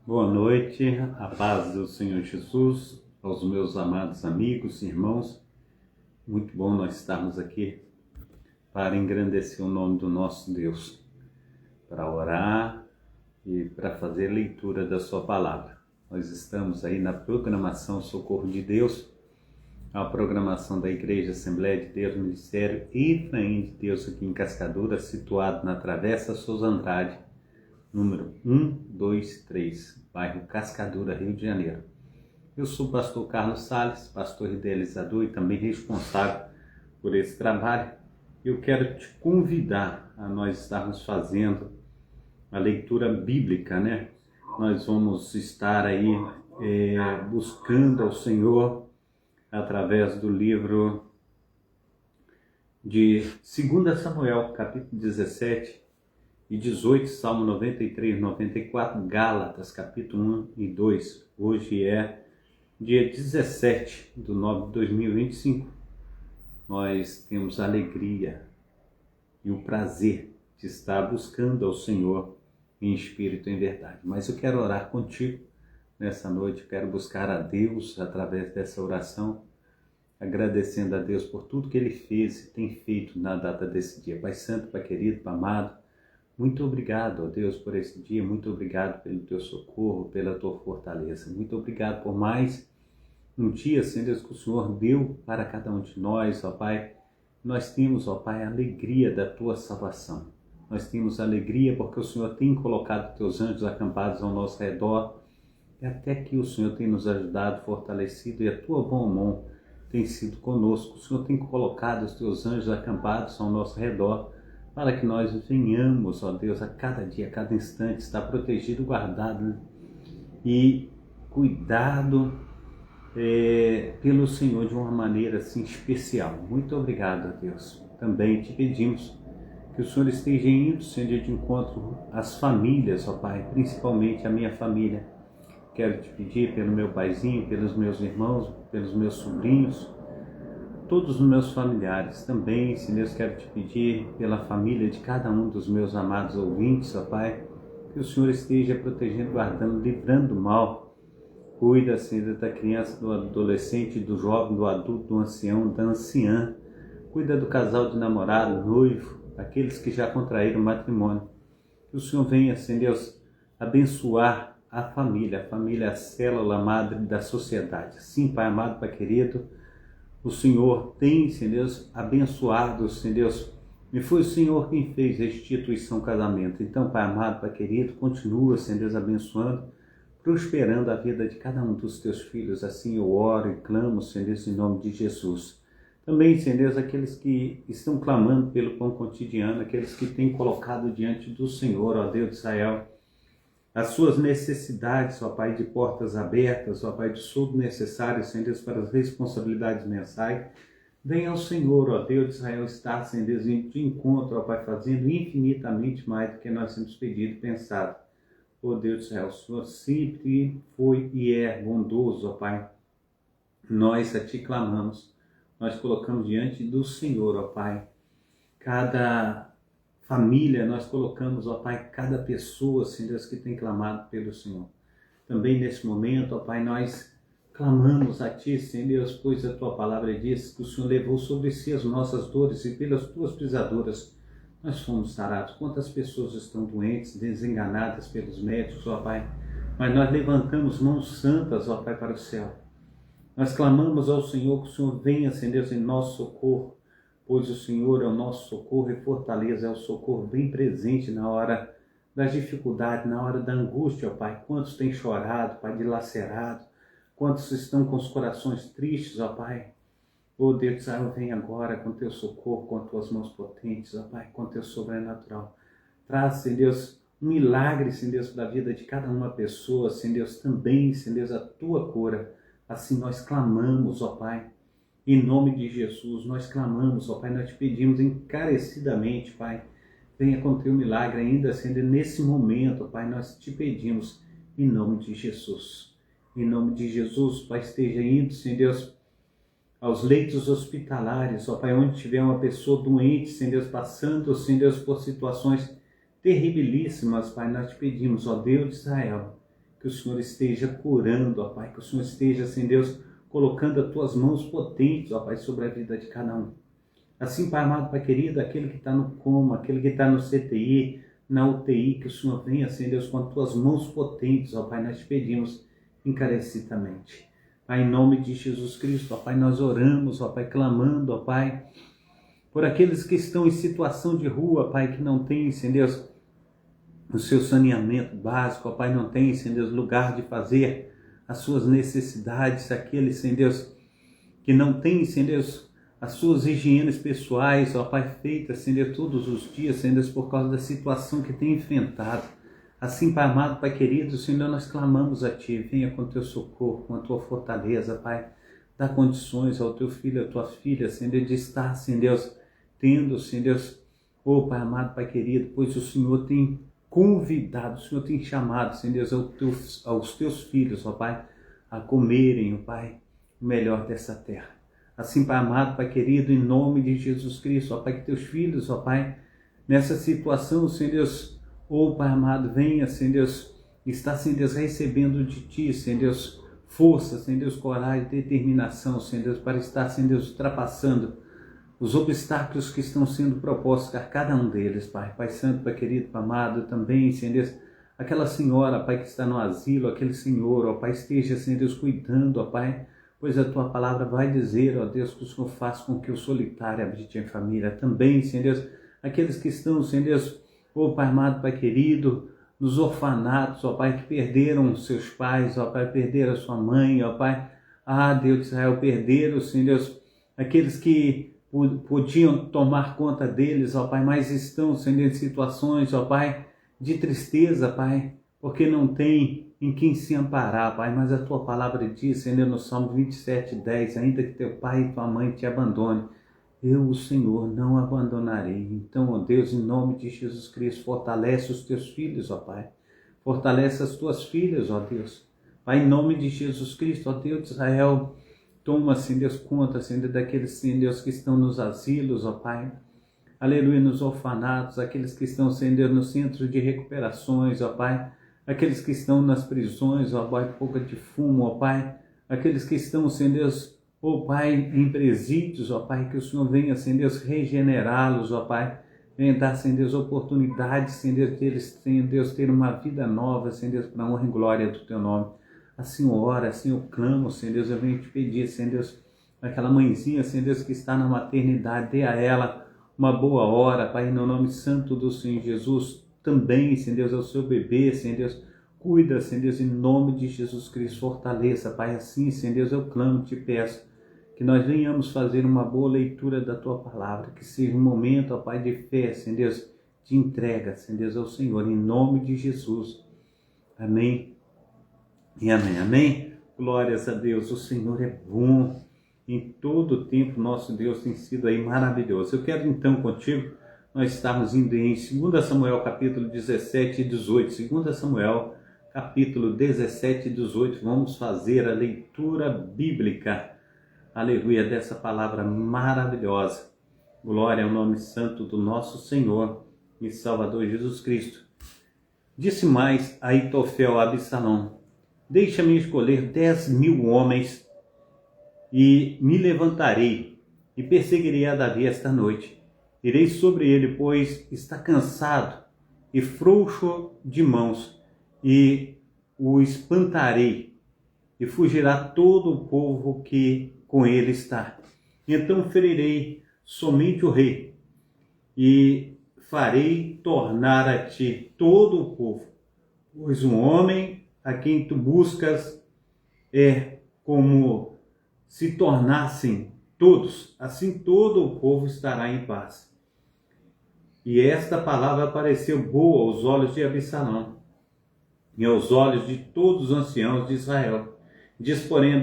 Boa noite, a paz do Senhor Jesus, aos meus amados amigos, irmãos. Muito bom nós estarmos aqui para engrandecer o nome do nosso Deus, para orar e para fazer leitura da sua palavra. Nós estamos aí na programação Socorro de Deus, a programação da Igreja Assembleia de Deus, Ministério Efraim de Deus aqui em Cascadura, situado na Travessa Souza Andrade, número 123, bairro Cascadura, Rio de Janeiro. Eu sou o pastor Carlos Salles, pastor idealizador e também responsável por esse trabalho. Eu quero te convidar a nós estarmos fazendo a leitura bíblica, né? Nós vamos estar aí buscando ao Senhor através do livro de 2 Samuel, capítulo 17, e 18, Salmo 93, 94, Gálatas, capítulo 1 e 2. Hoje é dia 17 de 9 de 2025. Nós temos a alegria e o prazer de estar buscando ao Senhor em espírito e em verdade. Mas eu quero orar contigo nessa noite, eu quero buscar a Deus através dessa oração, agradecendo a Deus por tudo que Ele fez e tem feito na data desse dia. Pai Santo, Pai querido, Pai amado, muito obrigado, ó Deus, por esse dia, muito obrigado pelo teu socorro, pela tua fortaleza, muito obrigado por mais um dia, Senhor Deus, que o Senhor deu para cada um de nós, ó Pai. Nós temos, ó Pai, a alegria da tua salvação, nós temos alegria porque o Senhor tem colocado teus anjos acampados ao nosso redor, e até que o Senhor tem nos ajudado, fortalecido, e a tua boa mão tem sido conosco. O Senhor tem colocado os teus anjos acampados ao nosso redor, para que nós venhamos, ó Deus, a cada dia, a cada instante, estar protegido, guardado e cuidado pelo Senhor de uma maneira assim especial. Muito obrigado, ó Deus. Também te pedimos que o Senhor esteja indo, Senhor, de encontro às famílias, ó Pai, principalmente a minha família. Quero te pedir pelo meu paizinho, pelos meus irmãos, pelos meus sobrinhos, todos os meus familiares também. Se Deus, quero te pedir pela família de cada um dos meus amados ouvintes, ó Pai, que o Senhor esteja protegendo, guardando, livrando do mal. Cuida, Senhor, da criança, do adolescente, do jovem, do adulto, do ancião, da anciã. Cuida do casal de namorado, noivo, aqueles que já contraíram matrimônio. Que o Senhor venha, Senhor Deus, abençoar a família é a célula madre da sociedade. Sim, Pai amado, Pai querido, o Senhor tem, Senhor Deus, abençoado, Senhor Deus, e foi o Senhor quem fez a instituição casamento. Então, Pai amado, Pai querido, continua, Senhor Deus, abençoando, prosperando a vida de cada um dos teus filhos. Assim eu oro e clamo, Senhor Deus, em nome de Jesus. Também, Senhor Deus, aqueles que estão clamando pelo pão cotidiano, aqueles que têm colocado diante do Senhor, ó Deus de Israel, as suas necessidades, ó Pai, de portas abertas, ó Pai, de tudo necessário, Senhor Deus, para as responsabilidades mensais. Venha ao Senhor, ó Deus de Israel, estar, Senhor Deus, de encontro, ó Pai, fazendo infinitamente mais do que nós temos pedido e pensado. Ó Deus de Israel, o Senhor sempre foi e é bondoso, ó Pai. Nós a Ti clamamos, nós colocamos diante do Senhor, ó Pai, cada família, nós colocamos, ó Pai, cada pessoa, Senhor Deus, que tem clamado pelo Senhor. Também nesse momento, ó Pai, nós clamamos a Ti, Senhor Deus, pois a Tua palavra diz que o Senhor levou sobre si as nossas dores e pelas Tuas pisaduras nós fomos sarados. Quantas pessoas estão doentes, desenganadas pelos médicos, ó Pai, mas nós levantamos mãos santas, ó Pai, para o céu. Nós clamamos ao Senhor que o Senhor venha, Senhor Deus, em nosso socorro, pois o Senhor é o nosso socorro e fortaleza, é o socorro bem presente na hora das dificuldades, na hora da angústia, ó Pai. Quantos têm chorado, Pai, dilacerado, quantos estão com os corações tristes, ó Pai. Ó Deus de Israel, vem agora com teu socorro, com tuas mãos potentes, ó Pai, com teu sobrenatural. Traz, Senhor Deus, um milagre, Senhor Deus, da vida de cada uma pessoa, Senhor Deus, também, Senhor Deus, a tua cura. Assim nós clamamos, ó Pai. Em nome de Jesus, nós clamamos, ó Pai, nós te pedimos encarecidamente, Pai, venha com teu milagre ainda, sendo nesse momento, ó Pai, nós te pedimos, em nome de Jesus. Em nome de Jesus, Pai, esteja indo, Senhor Deus, aos leitos hospitalares, ó Pai, onde tiver uma pessoa doente, Senhor Deus, passando, Senhor Deus, por situações terribilíssimas, Pai, nós te pedimos, ó Deus de Israel, que o Senhor esteja curando, ó Pai, que o Senhor esteja, Senhor Deus, colocando as tuas mãos potentes, ó Pai, sobre a vida de cada um. Assim, Pai amado, Pai querido, aquele que está no coma, aquele que está no CTI, na UTI, que o Senhor venha, Senhor Deus, com as tuas mãos potentes, ó Pai, nós te pedimos encarecidamente. Pai, em nome de Jesus Cristo, ó Pai, nós oramos, ó Pai, clamando, ó Pai, por aqueles que estão em situação de rua, Pai, que não tem, Senhor Deus, o seu saneamento básico, ó Pai, não tem, Senhor Deus, lugar de fazer as suas necessidades, aqueles, Senhor Deus, que não tem, Senhor Deus, as suas higienes pessoais, ó Pai, feitas, Senhor Deus, todos os dias, Senhor Deus, por causa da situação que tem enfrentado. Assim, Pai amado, Pai querido, Senhor, nós clamamos a Ti, venha com o Teu socorro, com a Tua fortaleza, Pai, dá condições ao Teu filho, à Tua filha, Senhor Deus, de estar, Senhor Deus, tendo, Senhor Deus, ó Pai amado, Pai querido, pois o Senhor tem convidado, o Senhor tem chamado, Senhor Deus, aos Teus filhos, ó Pai, a comerem, ó Pai, o melhor dessa terra. Assim, Pai amado, Pai querido, em nome de Jesus Cristo, ó Pai, que Teus filhos, ó Pai, nessa situação, Senhor Deus, ó Pai amado, venha, Senhor Deus, está, Senhor Deus, recebendo de Ti, Senhor Deus, força, Senhor Deus, coragem, determinação, Senhor Deus, para estar, Senhor Deus, ultrapassando os obstáculos que estão sendo propostos a cada um deles, Pai. Pai Santo, Pai querido, Pai amado, também, Senhor Deus, aquela senhora, Pai, que está no asilo, aquele senhor, ó Pai, esteja, Senhor Deus, cuidando, ó Pai, pois a Tua palavra vai dizer, ó Deus, que o Senhor faz com que o solitário habite em família. Também, Senhor Deus, aqueles que estão, Senhor Deus, ó Pai amado, Pai querido, nos orfanatos, ó Pai, que perderam seus pais, ó Pai, perderam a sua mãe, ó Pai, Deus de Israel, perderam, Senhor Deus, aqueles que podiam tomar conta deles, ó Pai, mas estão, Senhor, em situações, ó Pai, de tristeza, Pai, porque não tem em quem se amparar, Pai, mas a Tua palavra diz, Senhor, no Salmo 27:10, ainda que teu pai e tua mãe te abandone, eu, o Senhor, não abandonarei. Então, ó Deus, em nome de Jesus Cristo, fortalece os Teus filhos, ó Pai, fortalece as Tuas filhas, ó Deus, Pai, em nome de Jesus Cristo, ó Deus de Israel, toma, Senhor Deus, conta, Senhor, daqueles, Senhor Deus, que estão nos asilos, ó Pai. Aleluia, nos orfanatos, aqueles que estão, Senhor Deus, nos centros de recuperações, ó Pai. Aqueles que estão nas prisões, ó Pai, boca de fumo, ó Pai. Aqueles que estão, Senhor Deus, ó Pai, em presídios, ó Pai, que o Senhor venha, Senhor Deus, regenerá-los, ó Pai. Venha dar, Senhor Deus, oportunidades, Senhor Deus, que eles, Senhor Deus, ter uma vida nova, Senhor Deus, para a honra e glória do Teu nome. Assim eu oro, assim eu clamo, Senhor Deus, eu venho te pedir, Senhor Deus, aquela mãezinha, Senhor Deus, que está na maternidade, dê a ela uma boa hora, Pai, no nome santo do Senhor Jesus, também, Senhor Deus, ao seu bebê, Senhor Deus, cuida, Senhor Deus, em nome de Jesus Cristo, fortaleça, Pai, assim, Senhor Deus, eu clamo, te peço, que nós venhamos fazer uma boa leitura da Tua palavra, que seja um momento, ó Pai, de fé, Senhor Deus, de entrega, Senhor Deus, ao Senhor, em nome de Jesus, amém. E amém, amém. Glórias a Deus, o Senhor é bom, em todo o tempo nosso Deus tem sido aí maravilhoso. Eu quero então contigo, nós estamos indo em 2 Samuel capítulo 17 e 18, 2 Samuel capítulo 17 e 18, vamos fazer a leitura bíblica, aleluia, dessa palavra maravilhosa. Glória ao nome santo do nosso Senhor e Salvador Jesus Cristo. Disse mais Aitofel a Absalão: deixa-me escolher 10.000 homens e me levantarei e perseguirei a Davi esta noite. Irei sobre ele, pois está cansado e frouxo de mãos, e o espantarei, e fugirá todo o povo que com ele está. Então ferirei somente o rei, e farei tornar a ti todo o povo, pois um homem a quem tu buscas é como se tornassem todos, assim todo o povo estará em paz. E esta palavra pareceu boa aos olhos de Absalão e aos olhos de todos os anciãos de Israel. Diz, porém,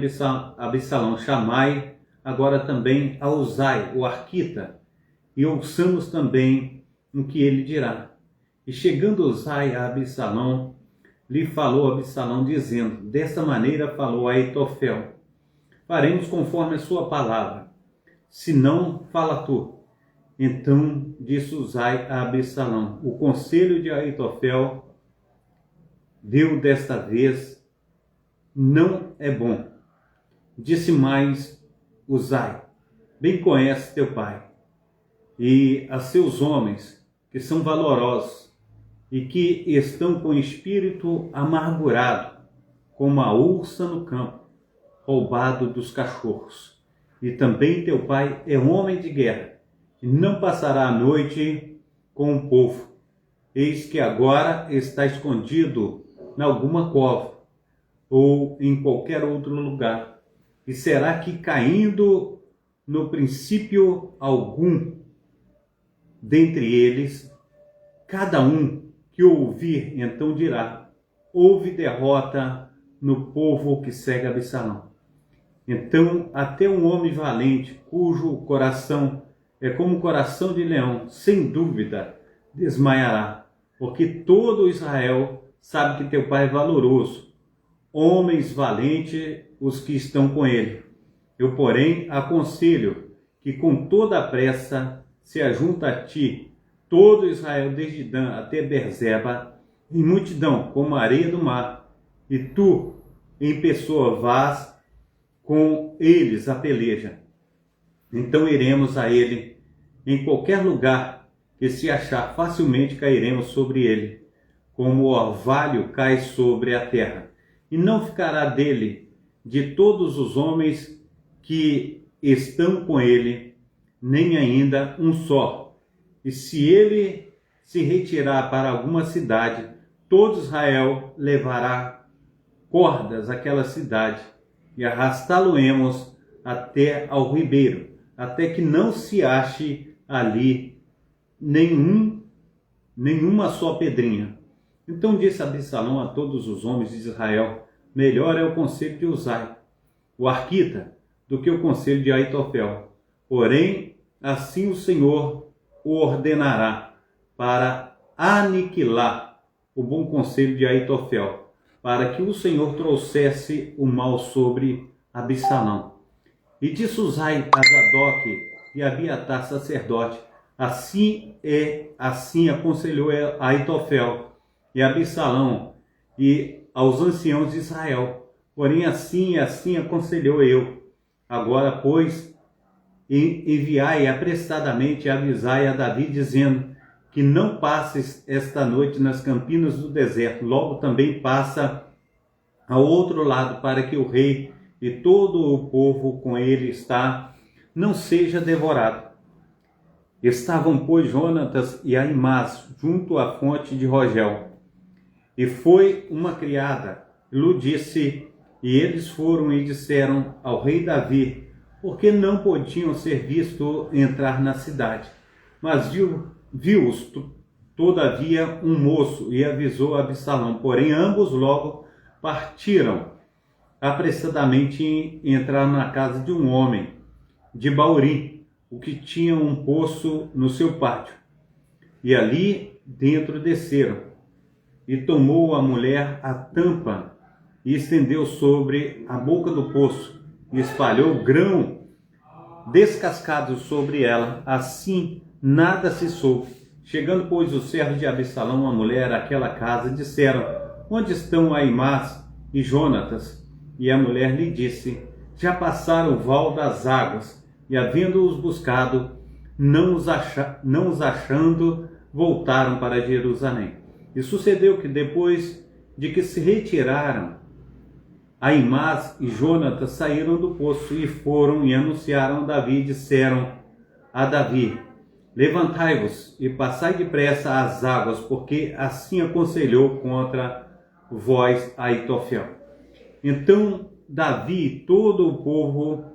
Absalão: chamai agora também a Uzai, o arquita, e ouçamos também o que ele dirá. E chegando Uzai a Absalão, lhe falou Absalão, dizendo: desta maneira falou Aitofel: faremos conforme a sua palavra, se não, fala tu. Então disse Uzai a Absalão: o conselho de Aitofel deu desta vez não é bom. Disse mais Uzai: bem conhece teu pai e a seus homens, que são valorosos e que estão com espírito amargurado, como a ursa no campo, roubado dos cachorros. E também teu pai é homem de guerra, e não passará a noite com o povo. Eis que agora está escondido em alguma cova, ou em qualquer outro lugar. E será que caindo no princípio algum dentre eles, cada um que ouvir então dirá: houve derrota no povo que segue Absalão. Então até um homem valente, cujo coração é como o coração de leão, sem dúvida desmaiará, porque todo Israel sabe que teu pai é valoroso, homens valentes os que estão com ele. Eu, porém, aconselho que com toda a pressa se ajunta a ti todo Israel, desde Dan até Berzeba, em multidão, como a areia do mar, e tu, em pessoa, vás com eles a peleja. Então iremos a ele, em qualquer lugar que se achar, facilmente cairemos sobre ele, como o orvalho cai sobre a terra. E não ficará dele, de todos os homens que estão com ele, nem ainda um só. E se ele se retirar para alguma cidade, todo Israel levará cordas àquela cidade, e arrastá-lo-emos até ao ribeiro, até que não se ache ali nenhuma só pedrinha. Então disse Absalão a todos os homens de Israel: melhor é o conselho de Uzai, o arquita, do que o conselho de Aitofel. Porém, assim o Senhor o ordenará, para aniquilar o bom conselho de Aitofel, para que o Senhor trouxesse o mal sobre Absalão. E disse Uzai a Zadok e a Abiatar sacerdote: assim aconselhou Aitofel e Absalão e aos anciãos de Israel. Porém assim aconselhou eu. Agora, pois, enviai apressadamente e avisai a Davi, dizendo que não passes esta noite nas campinas do deserto. Logo também passa ao outro lado, para que o rei e todo o povo com ele está não seja devorado. Estavam, pois, Jonatas e Aimás junto à fonte de Rogel. E foi uma criada, lhe disse, e eles foram e disseram ao rei Davi, porque não podiam ser vistos entrar na cidade. Mas viu-os todavia um moço e avisou Absalão. Porém ambos logo partiram apressadamente e entraram na casa de um homem de Baurim, o que tinha um poço no seu pátio. E ali dentro desceram. E tomou a mulher a tampa e estendeu sobre a boca do poço e espalhou grão descascado sobre ela. Assim nada se soube. Chegando, pois, os servos de Absalão, a mulher, àquela casa, disseram: onde estão Aimás e Jonatas? E a mulher lhe disse: já passaram o val das águas, e havendo-os buscado, não os achando, voltaram para Jerusalém. E sucedeu que depois de que se retiraram, Aimás e Jonatas saíram do poço e foram e anunciaram a Davi, e disseram a Davi: levantai-vos e passai depressa às águas, porque assim aconselhou contra vós Aitofel. Então Davi e todo o povo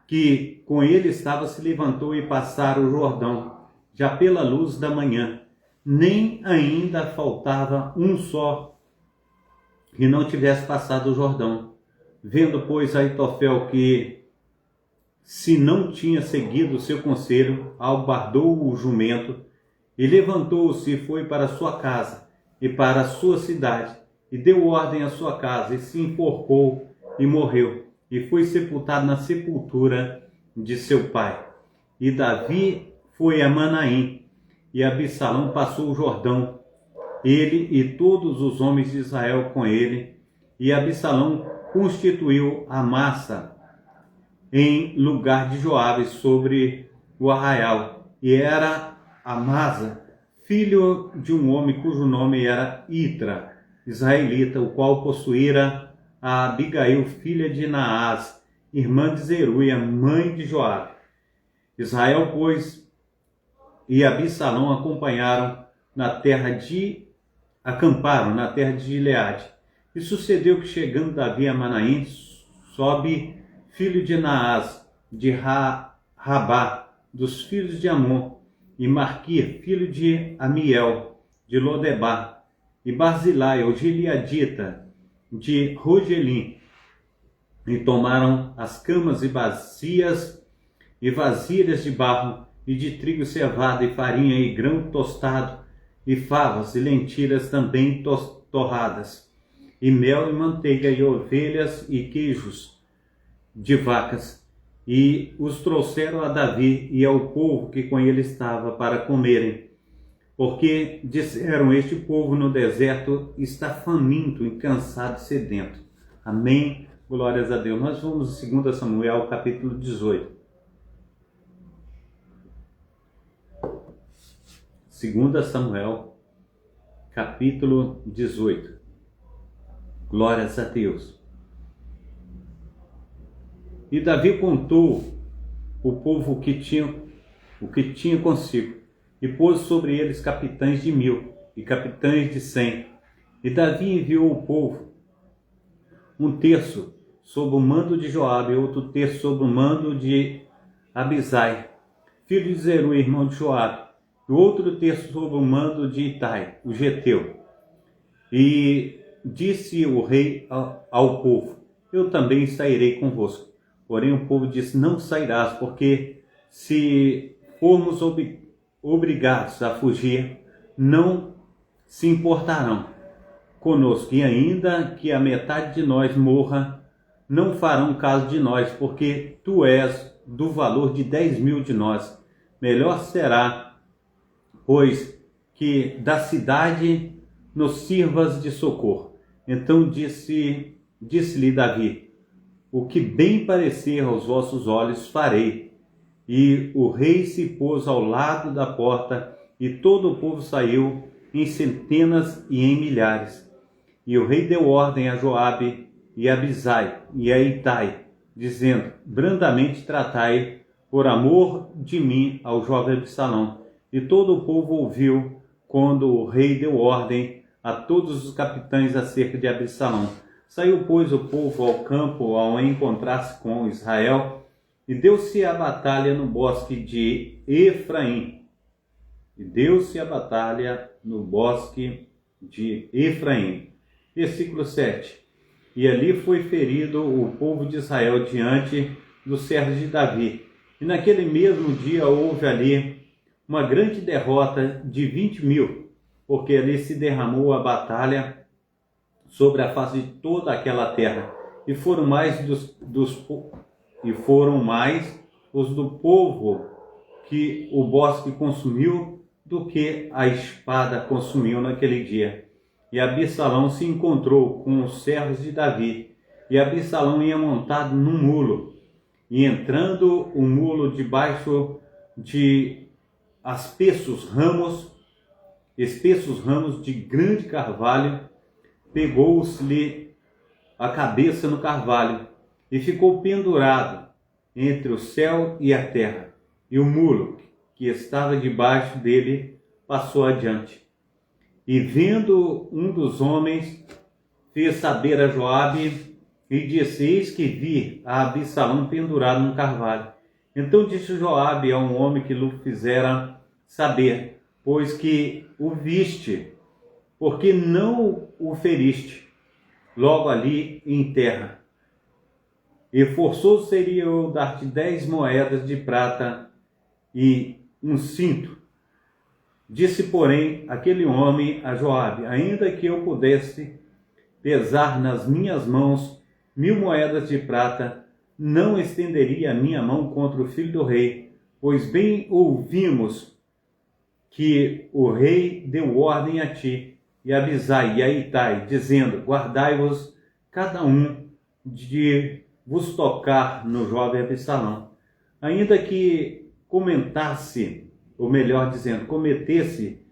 que com ele estava se levantou e passaram o Jordão, já pela luz da manhã. Nem ainda faltava um só que não tivesse passado o Jordão. Vendo, pois, Aitofel que se não tinha seguido o seu conselho, albardou o jumento e levantou-se e foi para sua casa e para a sua cidade, e deu ordem à sua casa, e se enforcou e morreu, e foi sepultado na sepultura de seu pai. E Davi foi a Manaim, e Absalão passou o Jordão ele e todos os homens de Israel com ele, e Absalão constituiu Amasa em lugar de Joabe sobre o arraial, e era Amasa filho de um homem cujo nome era Itra, israelita, o qual possuíra a Abigail, filha de Naás, irmã de Zeruia, mãe de Joabe. Israel, pois, e Absalão acamparam na terra de Gileade. E sucedeu que, chegando Davi a Manaim, Sobe, filho de Naás, de Rabá, dos filhos de Amon, e Marquir, filho de Amiel, de Lodebar, e Barzilai, o Gileadita, de Rogelim, e tomaram as camas e bacias e vasilhas de barro, e de trigo cevado, e farinha, e grão tostado, e favas, e lentilhas também torradas, e mel e manteiga, e ovelhas e queijos de vacas, e os trouxeram a Davi e ao povo que com ele estava para comerem, porque disseram: este povo no deserto está faminto, e cansado e sedento. Amém. Glórias a Deus. Nós vamos em 2 Samuel, capítulo 18. 2 Samuel, capítulo 18. Glórias a Deus. E Davi contou o povo o que tinha consigo, e pôs sobre eles capitães de 1000 e capitães de 100. E Davi enviou o povo, um terço sob o mando de Joabe, outro terço sob o mando de Abisai, filho de Zeruia, irmão de Joabe, e outro terço sob o mando de Itai, o geteu. E disse o rei ao povo: eu também sairei convosco. Porém o povo disse: não sairás, porque se formos obrigados a fugir, não se importarão conosco, e ainda que a metade de nós morra, não farão caso de nós, porque tu és do valor de 10.000 de nós. Melhor será, pois, que da cidade nos sirvas de socorro. Então disse-lhe Davi: o que bem parecer aos vossos olhos farei. E o rei se pôs ao lado da porta, e todo o povo saiu em centenas e em milhares. E o rei deu ordem a Joabe e a Abisai e a Itai, dizendo: brandamente tratai por amor de mim ao jovem Absalão. E todo o povo ouviu quando o rei deu ordem a todos os capitães acerca de Absalão. Saiu, pois, o povo ao campo ao encontrar-se com Israel, e deu-se a batalha no bosque de Efraim. Versículo 7. E ali foi ferido o povo de Israel diante dos servos de Davi. E naquele mesmo dia houve ali uma grande derrota de 20.000, porque ali se derramou a batalha sobre a face de toda aquela terra. E foram mais os do povo que o bosque consumiu do que a espada consumiu naquele dia. E Absalão se encontrou com os servos de Davi, e Absalão ia montado num mulo, e entrando o mulo debaixo de espessos ramos de grande carvalho, pegou-se-lhe a cabeça no carvalho, e ficou pendurado entre o céu e a terra, e o mulo que estava debaixo dele passou adiante. E vendo um dos homens, fez saber a Joabe, e disse: eis que vi a Absalão pendurado num carvalho. Então disse Joabe a um homem que lhe fizera saber: pois que o viste, porque não o feriste logo ali em terra? E forçoso seria eu dar-te 10 moedas de prata e um cinto. Disse, porém, aquele homem a Joabe: ainda que eu pudesse pesar nas minhas mãos 1000 moedas de prata, não estenderia a minha mão contra o filho do rei, pois bem ouvimos que o rei deu ordem a ti, e Abisai e Aitai, dizendo: guardai-vos cada um de vos tocar no jovem Absalão. Ainda que comentasse, ou melhor dizendo, cometesse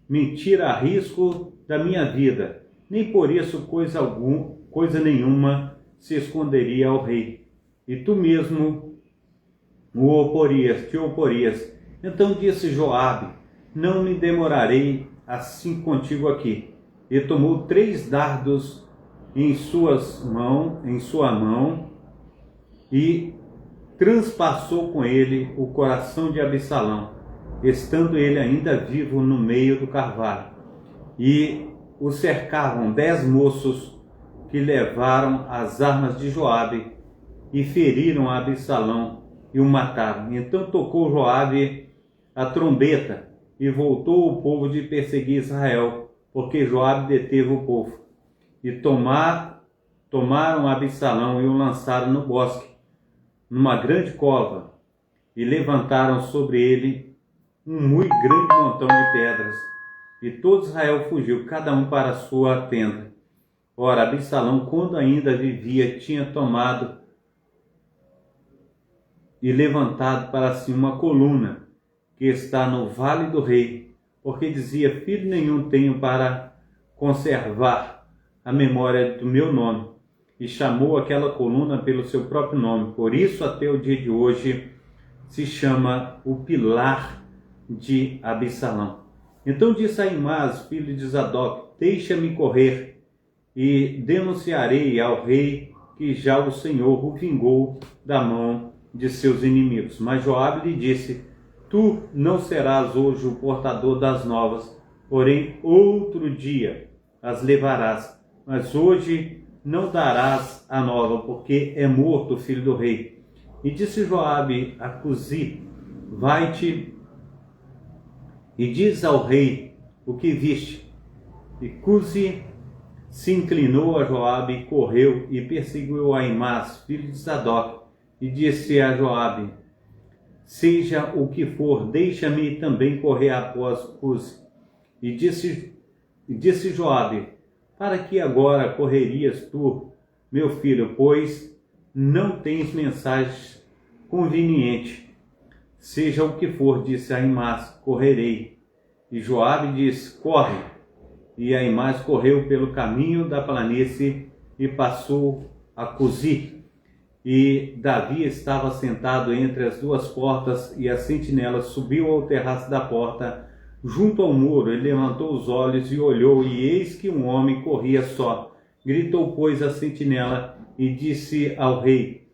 mentira a risco da minha vida, nem por isso coisa nenhuma se esconderia ao rei. E tu mesmo te oporias. Então disse Joabe: não me demorarei assim contigo aqui. E tomou 3 dardos em sua mão e transpassou com ele o coração de Absalão, estando ele ainda vivo no meio do carvalho. E o cercavam 10 moços que levaram as armas de Joabe e feriram a Absalão e o mataram. Então tocou Joabe a trombeta e voltou o povo de perseguir Israel, porque Joabe deteve o povo. E tomaram Absalão e o lançaram no bosque, numa grande cova, e levantaram sobre ele um muito grande montão de pedras. E todo Israel fugiu, cada um para a sua tenda. Ora, Absalão, quando ainda vivia, tinha tomado e levantado para si uma coluna que está no vale do rei, porque dizia: filho nenhum tenho para conservar a memória do meu nome. E chamou aquela coluna pelo seu próprio nome. Por isso, até o dia de hoje, se chama o pilar de Absalão. Então disse Aimás, filho de Zadok: deixa-me correr, e denunciarei ao rei que já o Senhor o vingou da mão de seus inimigos. Mas Joabe lhe disse: tu não serás hoje o portador das novas, porém outro dia as levarás. Mas hoje não darás a nova, porque é morto o filho do rei. E disse Joabe a Cusi: vai-te e diz ao rei o que viste. E Cusi se inclinou a Joabe e correu e perseguiu Aimás, filho de Zadok, e disse a Joabe: seja o que for, deixa-me também correr após Cusi. E disse Joabe: para que agora correrias tu, meu filho, pois não tens mensagem conveniente? Seja o que for, disse Aimás, correrei. E Joabe disse: corre. E Aimás correu pelo caminho da planície e passou a Cusi. E Davi estava sentado entre as 2 portas, e a sentinela subiu ao terraço da porta, junto ao muro. Ele levantou os olhos e olhou, e eis que um homem corria só. Gritou, pois, a sentinela e disse ao rei.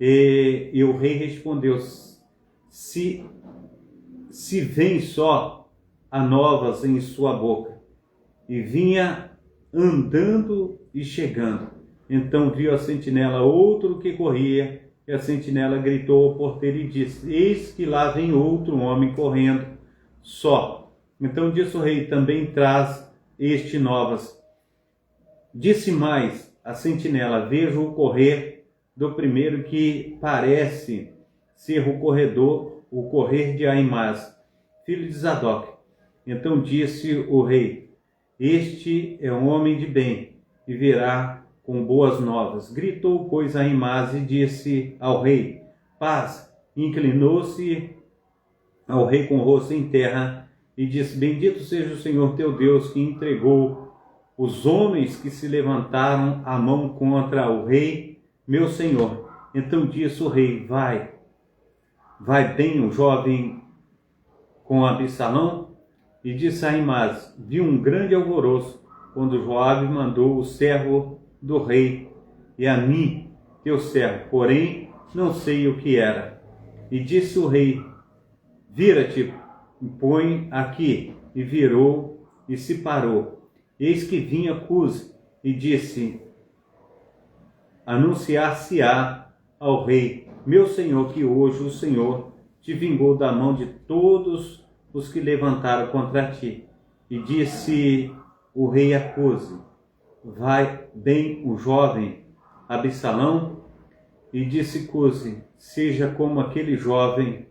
E o rei respondeu: se vem só há novas em sua boca. E vinha andando e chegando. Então viu a sentinela outro que corria, e a sentinela gritou ao porteiro e disse: eis que lá vem outro homem correndo só. Então disse o rei: também traz este novas. Disse mais a sentinela: vejo o correr do primeiro, que parece ser o correr de Aimás, filho de Zadok. Então disse o rei: este é um homem de bem, e virá com boas novas. Gritou, pois, Aimás e disse ao rei: paz. Inclinou-se ao rei com o rosto em terra e disse: bendito seja o Senhor teu Deus, que entregou os homens que se levantaram a mão contra o rei, meu senhor. Então disse o rei: vai bem o jovem com Absalão? E disse Aimás: vi um grande alvoroço quando Joabe mandou o servo do rei, e a mim, teu servo, porém não sei o que era. E disse o rei: vira-te, põe aqui. E virou e se parou. Eis que vinha Cusi e disse: anunciar-se-á ao rei, meu senhor, que hoje o Senhor te vingou da mão de todos os que levantaram contra ti. E disse o rei a Cusi: vai bem o jovem Absalão? E disse Cusi: seja como aquele jovem,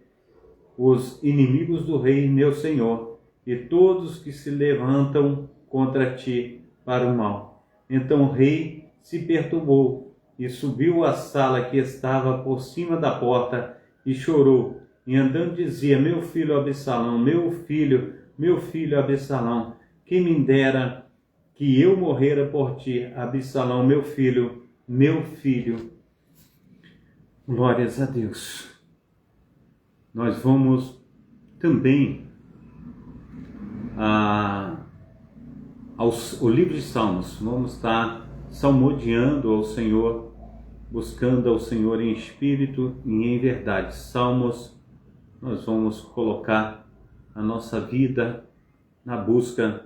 os inimigos do rei, meu senhor, e todos que se levantam contra ti para o mal. Então o rei se perturbou e subiu à sala que estava por cima da porta e chorou. E andando dizia: meu filho Absalão, meu filho Absalão, que me dera que eu morrera por ti, Absalão, meu filho. Glórias a Deus. Nós vamos também ao livro de Salmos. Vamos estar salmodiando ao Senhor, buscando ao Senhor em espírito e em verdade. Salmos, nós vamos colocar a nossa vida na busca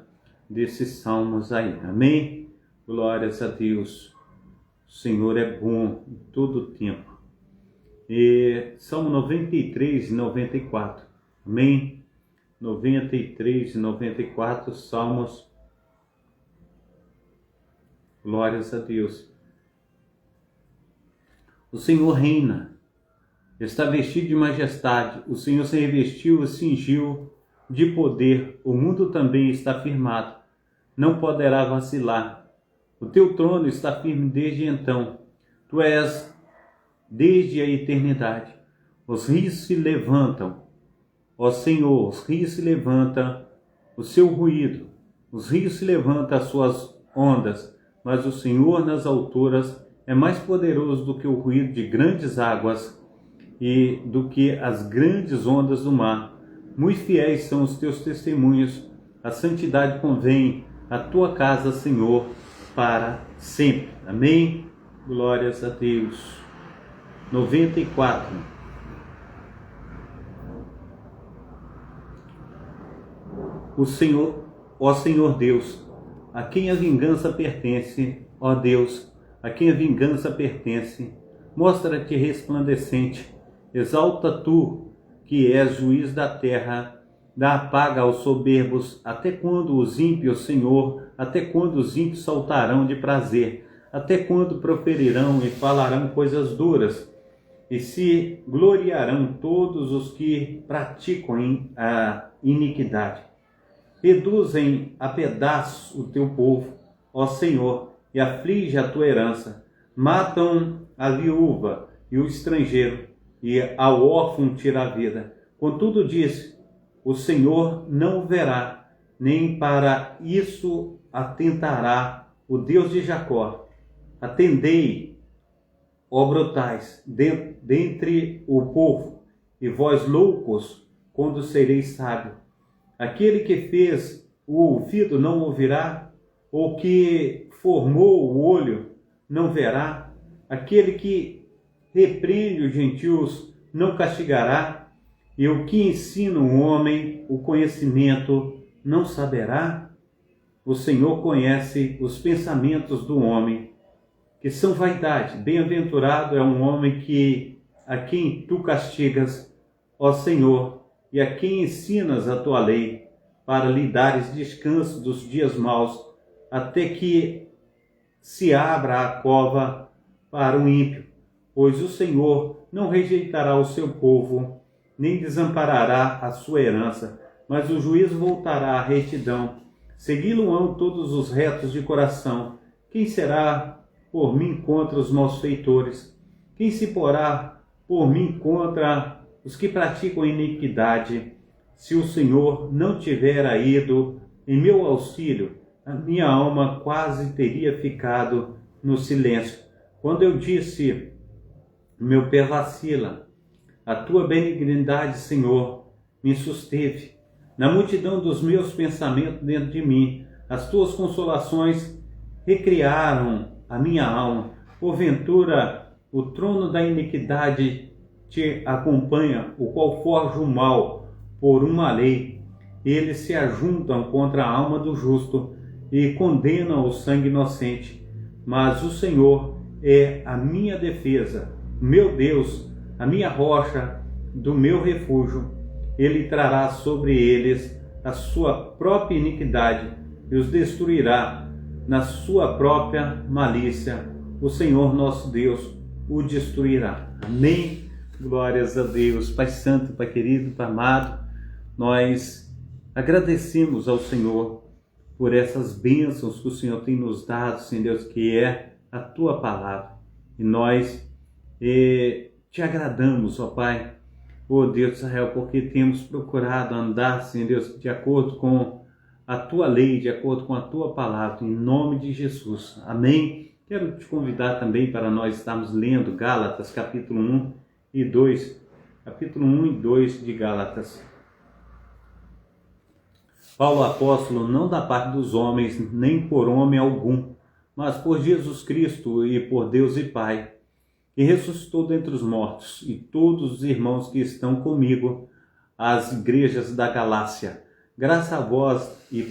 desses salmos aí. Amém? Glórias a Deus. O Senhor é bom em todo o tempo. E Salmo 93 e 94. Amém? 93 e 94 Salmos. Glórias a Deus. O Senhor reina, está vestido de majestade, o Senhor se revestiu e cingiu de poder, o mundo também está firmado, não poderá vacilar. O teu trono está firme desde então, tu és desde a eternidade. Os rios se levantam, ó Senhor, os rios se levantam, o seu ruído, os rios se levantam as suas ondas, mas o Senhor nas alturas é mais poderoso do que o ruído de grandes águas e do que as grandes ondas do mar. Muito fiéis são os teus testemunhos, a santidade convém à tua casa, Senhor, para sempre. Amém? Glórias a Deus. 94. O Senhor, ó Senhor Deus, a quem a vingança pertence, ó Deus, a quem a vingança pertence, mostra-te resplandecente, exalta tu, que és juiz da terra, dá paga aos soberbos, até quando os ímpios, Senhor, até quando os ímpios saltarão de prazer, até quando proferirão e falarão coisas duras, e se gloriarão todos os que praticam a iniquidade. Reduzem a pedaços o teu povo, ó Senhor, e aflige a tua herança. Matam a viúva e o estrangeiro, e ao órfão tira a vida. Contudo disse: o Senhor não o verá, nem para isso atentará o Deus de Jacó. Atendei, ó brotais, dentre o povo, e vós loucos, quando sereis sábio. Aquele que fez o ouvido não ouvirá, ou que formou o olho não verá, aquele que repreende os gentios não castigará, e o que ensina um homem o conhecimento não saberá? O Senhor conhece os pensamentos do homem, que são vaidade. Bem-aventurado é um homem a quem tu castigas, ó Senhor, e a quem ensinas a tua lei, para lhe dares descanso dos dias maus, até que se abra a cova para o ímpio. Pois o Senhor não rejeitará o seu povo, nem desamparará a sua herança, mas o juízo voltará à retidão. Segui-lo-ão todos os retos de coração. Quem será por mim contra os malfeitores? Quem se porá por mim contra os que praticam iniquidade? Se o Senhor não tivera ido em meu auxílio, a minha alma quase teria ficado no silêncio. Quando eu disse: meu pé vacila, a tua benignidade, Senhor, me susteve. Na multidão dos meus pensamentos dentro de mim, as tuas consolações recriaram a minha alma. Porventura, o trono da iniquidade te acompanha, o qual forja o mal por uma lei. Eles se ajuntam contra a alma do justo e condenam o sangue inocente. Mas o Senhor é a minha defesa, meu Deus, a minha rocha do meu refúgio. Ele trará sobre eles a sua própria iniquidade e os destruirá na sua própria malícia. O Senhor nosso Deus o destruirá. Amém? Glórias a Deus. Pai Santo, Pai querido, Pai amado, nós agradecemos ao Senhor por essas bênçãos que o Senhor tem nos dado, Senhor Deus, que é a Tua palavra. E nós te agradamos, ó Pai, ó Deus de Israel, porque temos procurado andar, Senhor Deus, de acordo com a Tua lei, de acordo com a Tua palavra, em nome de Jesus. Amém? Quero te convidar também para nós estarmos lendo Gálatas, capítulo 1 e 2. Capítulo 1 e 2 de Gálatas. Paulo apóstolo, não da parte dos homens, nem por homem algum, mas por Jesus Cristo e por Deus e Pai, que ressuscitou dentre os mortos, e todos os irmãos que estão comigo, as igrejas da Galácia. Graça a vós e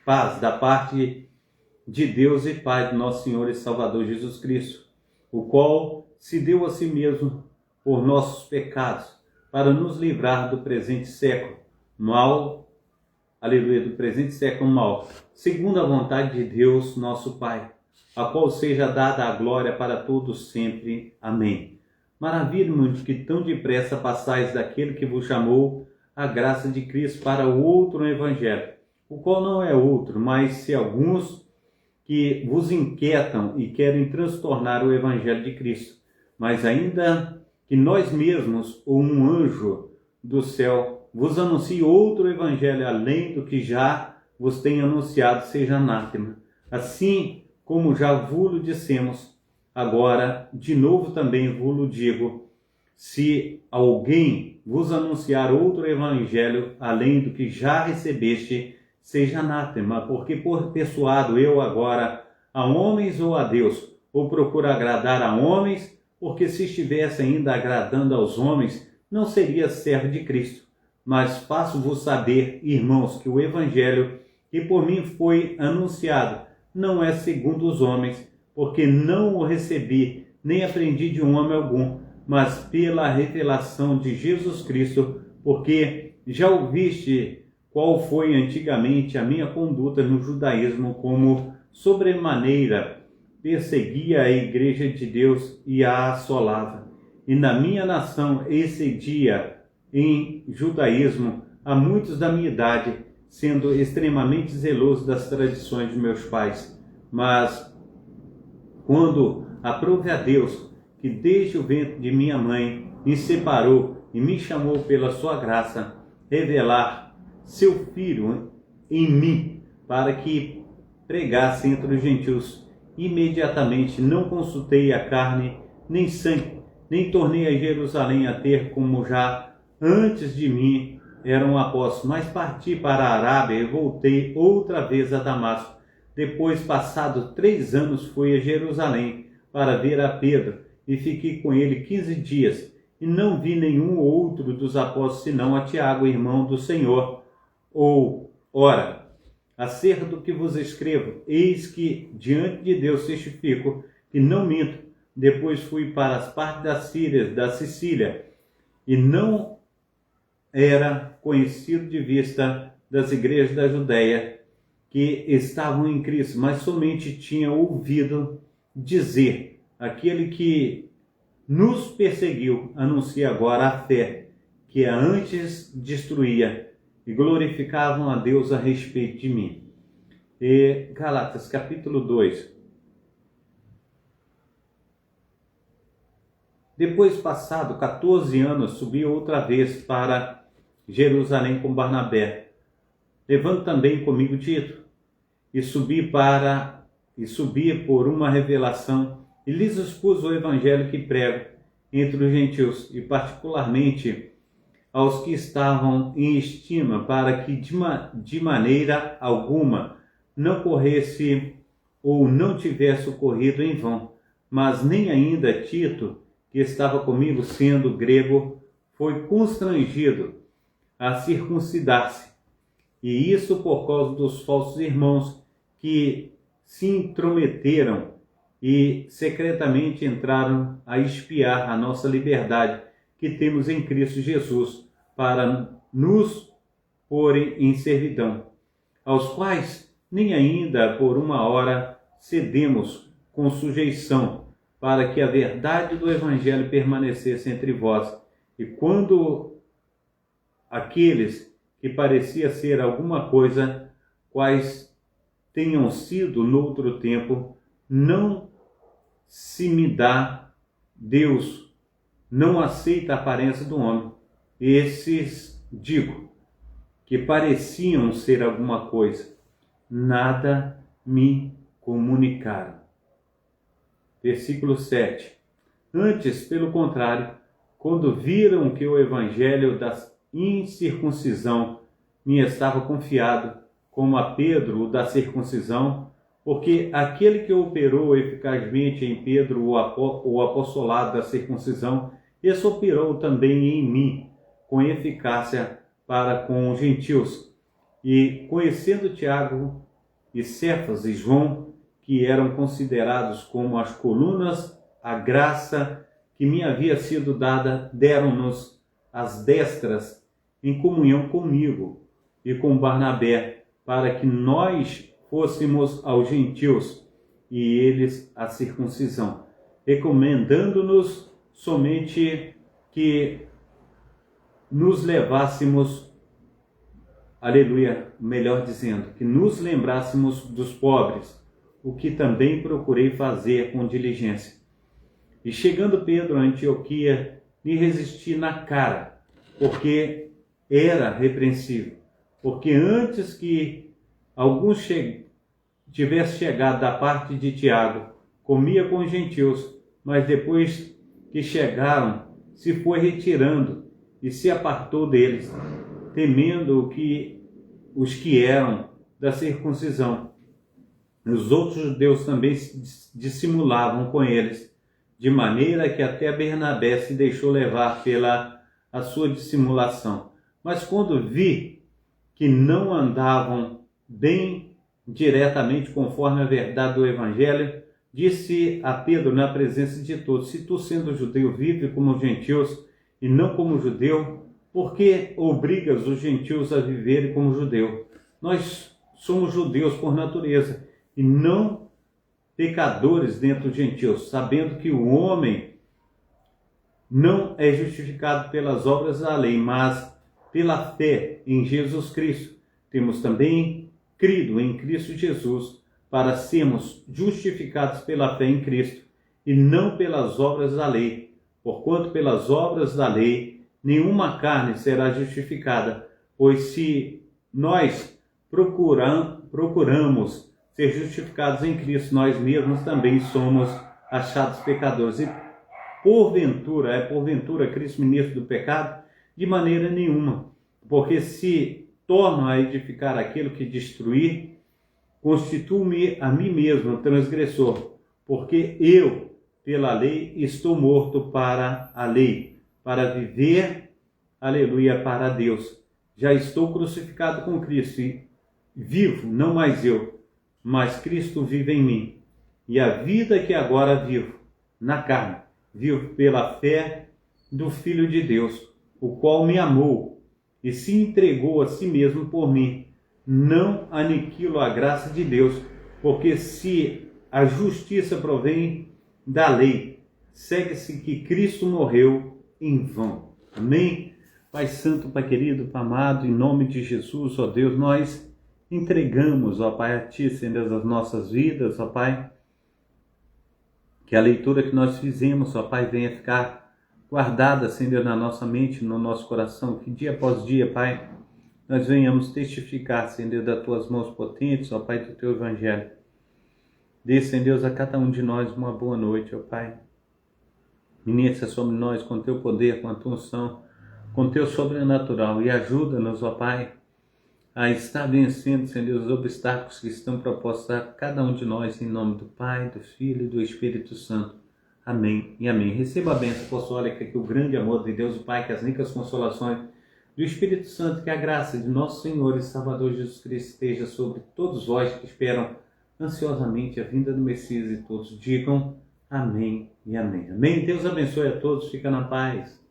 paz da parte de Deus e Pai do nosso Senhor e Salvador Jesus Cristo, o qual se deu a si mesmo por nossos pecados, para nos livrar do presente século mal, aleluia, do presente século mal, segundo a vontade de Deus, nosso Pai, a qual seja dada a glória para todos sempre. Amém. Maravilho-me de que tão depressa passais daquele que vos chamou a graça de Cristo para o outro evangelho, o qual não é outro, mas se alguns que vos inquietam e querem transtornar o evangelho de Cristo, mas ainda que nós mesmos ou um anjo do céu vos anuncie outro evangelho além do que já vos tem anunciado, seja anátema. Assim como já vos dissemos, agora de novo também vos digo, se alguém vos anunciar outro evangelho além do que já recebeste, seja anátema, porque por persuado eu agora a homens ou a Deus, ou procuro agradar a homens, porque se estivesse ainda agradando aos homens, não seria servo de Cristo. Mas faço-vos saber, irmãos, que o evangelho que por mim foi anunciado não é segundo os homens, porque não o recebi, nem aprendi de um homem algum, mas pela revelação de Jesus Cristo, porque já ouviste qual foi antigamente a minha conduta no judaísmo, como sobremaneira perseguia a igreja de Deus e a assolava. E na minha nação excedia em judaísmo a muitos da minha idade, sendo extremamente zeloso das tradições de meus pais. Mas quando aprove a Deus, que desde o ventre de minha mãe me separou e me chamou pela sua graça, revelar seu Filho em mim, para que pregasse entre os gentios, imediatamente não consultei a carne nem sangue, nem tornei a Jerusalém a ter como já antes de mim eram apóstolos, mas parti para a Arábia e voltei outra vez a Damasco. Depois, passado 3 anos, fui a Jerusalém para ver a Pedro e fiquei com ele 15 dias, e não vi nenhum outro dos apóstolos senão a Tiago, irmão do Senhor. Ora, acerca do que vos escrevo, eis que diante de Deus testifico que não minto. Depois fui para as partes da Síria, da Sicília, e não era conhecido de vista das igrejas da Judéia que estavam em Cristo, mas somente tinha ouvido dizer: aquele que nos perseguiu anuncia agora a fé que antes destruía, e glorificavam a Deus a respeito de mim. E Gálatas capítulo 2. Depois, passado 14 anos, subi outra vez para Jerusalém com Barnabé, levando também comigo Tito, e subi por uma revelação, e lhes expus o evangelho que prego entre os gentios, e particularmente aos que estavam em estima, para que de maneira alguma não corresse ou não tivesse ocorrido em vão. Mas nem ainda Tito, que estava comigo sendo grego, foi constrangido a circuncidar-se, e isso por causa dos falsos irmãos que se intrometeram e secretamente entraram a espiar a nossa liberdade que temos em Cristo Jesus, para nos porem em servidão, aos quais nem ainda por uma hora cedemos com sujeição, para que a verdade do Evangelho permanecesse entre vós. E quando aqueles que parecia ser alguma coisa quais tenham sido noutro tempo, não se me dá. Deus não aceita a aparência do homem. Esses, digo, que pareciam ser alguma coisa, nada me comunicaram. Versículo 7. Antes, pelo contrário, quando viram que o evangelho da incircuncisão me estava confiado, como a Pedro o da circuncisão, porque aquele que operou eficazmente em Pedro o apostolado da circuncisão, esse operou também em mim, com eficácia para com os gentios. E conhecendo Tiago e Cefas e João, que eram considerados como as colunas, a graça que me havia sido dada, deram-nos as destras em comunhão comigo e com Barnabé, para que nós fôssemos aos gentios e eles a circuncisão, recomendando-nos somente que nos levássemos, aleluia, melhor dizendo, que nos lembrássemos dos pobres, o que também procurei fazer com diligência. E chegando Pedro a Antioquia, lhe resisti na cara, porque era repreensível. Porque antes que alguns tivesse chegado da parte de Tiago, comia com os gentios, mas depois que chegaram, se foi retirando e se apartou deles, temendo os que eram da circuncisão. Os outros judeus também se dissimulavam com eles, de maneira que até Bernabé se deixou levar pela a sua dissimulação. Mas quando vi que não andavam bem diretamente conforme a verdade do Evangelho, disse a Pedro na presença de todos: se tu, sendo judeu, vive como os gentios e não como judeu, por que obrigas os gentios a viverem como judeu? Nós somos judeus por natureza e não pecadores dentro dos gentios, sabendo que o homem não é justificado pelas obras da lei, mas pela fé em Jesus Cristo. Temos também crido em Cristo Jesus para sermos justificados pela fé em Cristo e não pelas obras da lei, porquanto pelas obras da lei nenhuma carne será justificada, pois se nós procuramos ser justificados em Cristo, nós mesmos também somos achados pecadores. E porventura Cristo ministro do pecado? De maneira nenhuma, porque se torno a edificar aquilo que destruir, constituo-me a mim mesmo transgressor, porque eu, pela lei, estou morto para a lei, para viver, aleluia, para Deus. Já estou crucificado com Cristo e vivo, não mais eu, mas Cristo vive em mim. E a vida que agora vivo na carne, vivo pela fé do Filho de Deus, o qual me amou e se entregou a si mesmo por mim. Não aniquilo a graça de Deus, porque se a justiça provém da lei, segue-se que Cristo morreu em vão. Amém? Pai Santo, Pai querido, Pai amado, em nome de Jesus, ó Deus, nós entregamos, ó Pai, a Ti, Senhor, as nossas vidas, ó Pai, que a leitura que nós fizemos, ó Pai, venha ficar guardada, Senhor, na nossa mente, no nosso coração, que dia após dia, Pai, nós venhamos testificar, Senhor, das Tuas mãos potentes, ó Pai, do Teu Evangelho. Dê, Senhor, a cada um de nós uma boa noite, ó Pai. Ministra sobre nós com Teu poder, com a Tua unção, com Teu sobrenatural, e ajuda-nos, ó Pai, a estar vencendo, Senhor, os obstáculos que estão propostos a cada um de nós, em nome do Pai, do Filho e do Espírito Santo. Amém e amém. Receba a bênção apostólica, que o grande amor de Deus, o Pai, que as ricas consolações do Espírito Santo, que a graça de nosso Senhor e Salvador Jesus Cristo esteja sobre todos vós que esperam ansiosamente a vinda do Messias, e todos digam amém e amém. Amém. Deus abençoe a todos. Fica na paz.